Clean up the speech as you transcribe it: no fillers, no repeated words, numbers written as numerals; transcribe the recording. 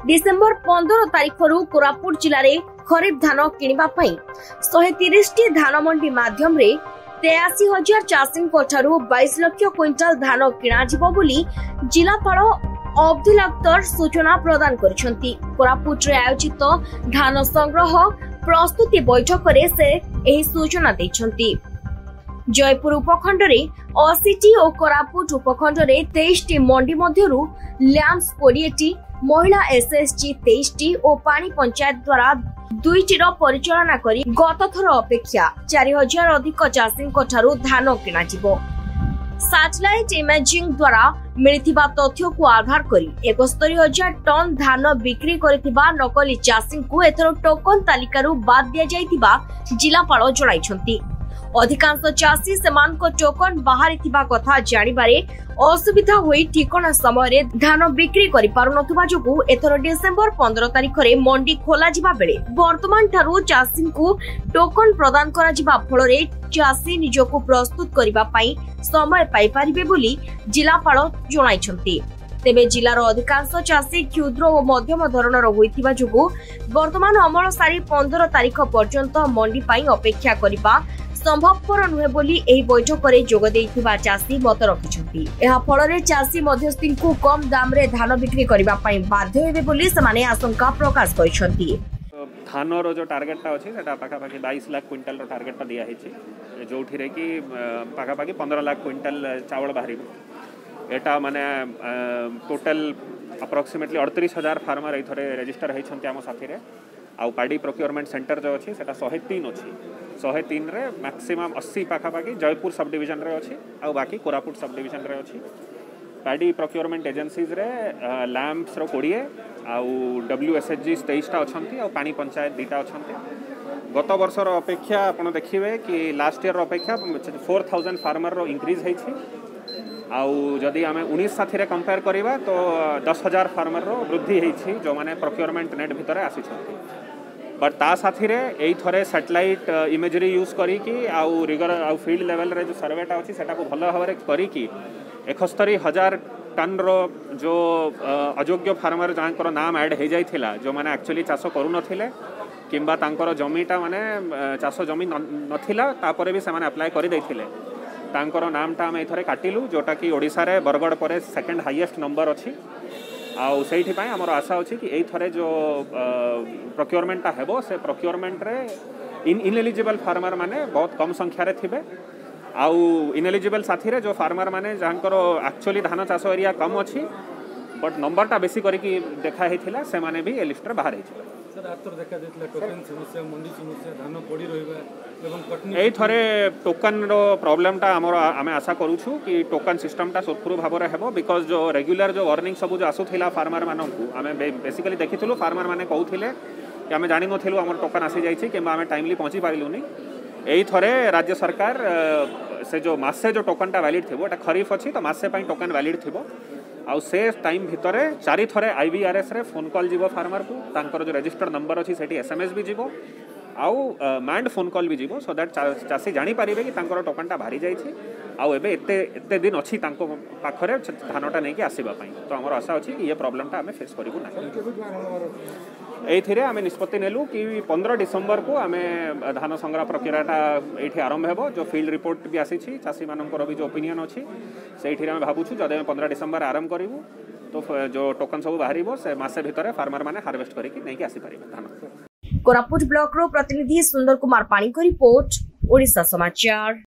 December 15 तारिख कोरापुट जिले में खरीफ धान किणवा 130 टी धान मंडी माध्यम 83,000 चाषी 22 लाख क्विंटाल धान किणाजिबो बोली जिलापाल अब्दुल अख्तर सूचना प्रदान करिसेंती। कोरापुट रे आयोजित धान संग्रह प्रस्तुति बैठक रे से एही सूचना दैछंती। जयपुर उपखंड रे 80 टी और कोरापुट उपखंड रे 23 टी मंडी मध्यरु लैम्स 20 टी, महिला एसएसजी 23 टी और पानी पंचायत द्वारा 2 टीर परिचालना करी गत थर अपेक्षा 4000 अधिक चाषी धान किना जिवो। सैटेलाइट इमेजिंग द्वारा मिलिथिबा तथ्य को आधार करी 71,000 टन धान बिक्री करिथिबा नकली चाषी को एथर टोकन तालिकारु बाद दिया जाइथिबा जिलापाल जणाइछंती। अधिकांश चाषी सेमानक टोकन बाहरिथिबा कथा जानिबारे असुविधा होई ठिकना समय धान बिक्री करि पारु नथुबा जोगु एथर डिसेंबर 15 तारिख रे मंडी खोला जिबा बेले वर्तमान ठारू चाषी को टोकन प्रदान करा जिबा फलरे चाषी निजको प्रस्तुत करिबा पई समय पाई पारिबे बोली जिलापाल जणाइछंती। तेबे जिलार अधिकांश चाषी क्षुद्र और मध्यम धरणर होइथिबा जोगु वर्तमान अमल सारी 15 तारिख पर्यंत मंडी पई अपेक्षा करिबा संभवपर नुहे बोली एही बैठक रे जोग देइथिबा चाषी मत रखिछंती। एहा फलरे चाषी मध्यस्थी को कम दाम रे धान बिक्री करिबा पई बाध्य हेबे बोली समाने आशंका प्रकाश करिछंती। धान रो जो टार्गेट अछि सेटा पाखापाखि 22 लाख क्विंटल रो टार्गेट दिया हेछि, जोठी रे कि पाखापाखि 15 लाख क्विंटल चावल बाहरिबो। एटा माने टोटल अप्रोक्सीमेटली 38,000 फार्मर एथरे रजिस्टर हेछंती आम साथी रे। आउ पाडी प्रोक्योरमेंट सेंटर जो अछि सेटा 103 अछि। 103 रे मैक्सिमम 80 पाखापाखि जयपुर सब डिविजन रे अछि, आउ बाकी कोरापुट सब डिविजन रे अछि। पाडी प्रोक्योरमेंट एजेंसीज रे लैम्प्स रो 20 आउ WSHG 23 टा अछंती, आउ पानी पंचायत 2 टा अछंती। गत वर्ष रो अपेक्षा आपण देखिबे कि लास्ट ईयर रो अपेक्षा 4,000 फार्मर रो इंक्रीज हेछि। आउ जदि आमे 19 साथी रे कंपेयर करिबा तो 10,000 फार्मर रो वृद्धि हेछि जो माने प्रोक्योरमेंट नेट भितर आसी छथि। बट ता साथी रे एई थरे सैटेलाइट इमेजरी यूज करी कि आउ रिगर आउ फील्ड लेवल रे जो सर्वेटा अछि सेटा को भलो भाबरे करी कि 71,000 टन रो जो अयोग्य फार्मर जांकर नाम ऐड हे जाइथिला, जो माने एक्चुअली चाष करू नथिले किंबा तांकर जमीटा माने चाष जमी नथिला तापरे भी से माने अप्लाई करि दैथिले, तांकर नामटा आम एथरे काटिलु जोटा कि ओडिसा रे बरगड़ परे सेकंड हाईएस्ट नंबर अछि। आउ सेठी पय हमर आशा अछि कि एई थरे जो प्रोक्योरमेंटटा हेबो से प्रोक्योरमेंट रे इनएलिजिबल फार्मर माने बहुत कम संख्या रे थिबे। आउ इनएलिजिबल साथी रे जो फार्मर माने जांकर एक्चुअली धान चाष एरिया कम अछि बट नंबरटा बेसी करी कि देखा हेथिला से माने भी ए लिस्ट रे बाहर हेछि। सर आतर देखा देतला टोकन समस्या, मंडी समस्या, धान पड़ी रहबा एवं कटनी एई थरे टोकन रो प्रॉब्लमटा हमर आमे आशा करूछु कि टोकन सिस्टमटा सुरखुरु भाबरे हेबो। बिकॉज जो रेगुलर जो वार्निंग सब जो आसुथिला फार्मर माननकु आमे बेसिकली देखिथिलु फार्मर माने कहउथिले कि आमे जानि नथिलु हमर टोकन आसी जाइछि किंबा आमे टाइमली पहुंची पारिलुनी। एई थरे राज्य सरकार से जो मासे जो टोकनटा वैलिड थिबो एटा खरीफ अछि तो मासे पई टोकन वैलिड थिबो। आउ से टाइम भितरे 4 थरे IVRS रे फोन कॉल जीवो फार्मर को, तांकर जो रजिस्टर्ड नंबर अछि सेठी SMS भी जीवो, आउ माइंड फोन कॉल भी जीवो, सो दैट चासी जानि पारिबे कि तांकर टोकनटा भारी जाइछि आउ एबे एते दिन अछि तांको पाखरे धानटा नै कि आसीबा पई। तो हमर आशा अछि कि ये प्रॉब्लमटा हमें फेस करिबु ना। एथिरे आमे निष्पत्ति नेलु कि 15 डिसेंबर को आमे धान संग्रह प्रक्रियाटा एठी आरंभ हेबो। जो फील्ड रिपोर्ट भी आसी छि चासी मानकर भी जो ओपिनियन अछि सेठी आमे भाबुछु जदे 15 डिसेंबर आरंभ करिवु तो जो टोकन सब बाहरिबो से मासे भितरे फार्मर माने हार्वेस्ट करी कि नै कि आसी पारिबे धान। कोरापुट ब्लॉक रो प्रतिनिधि सुंदर कुमार पाणी को रिपोर्ट, ओडिशा समाचार।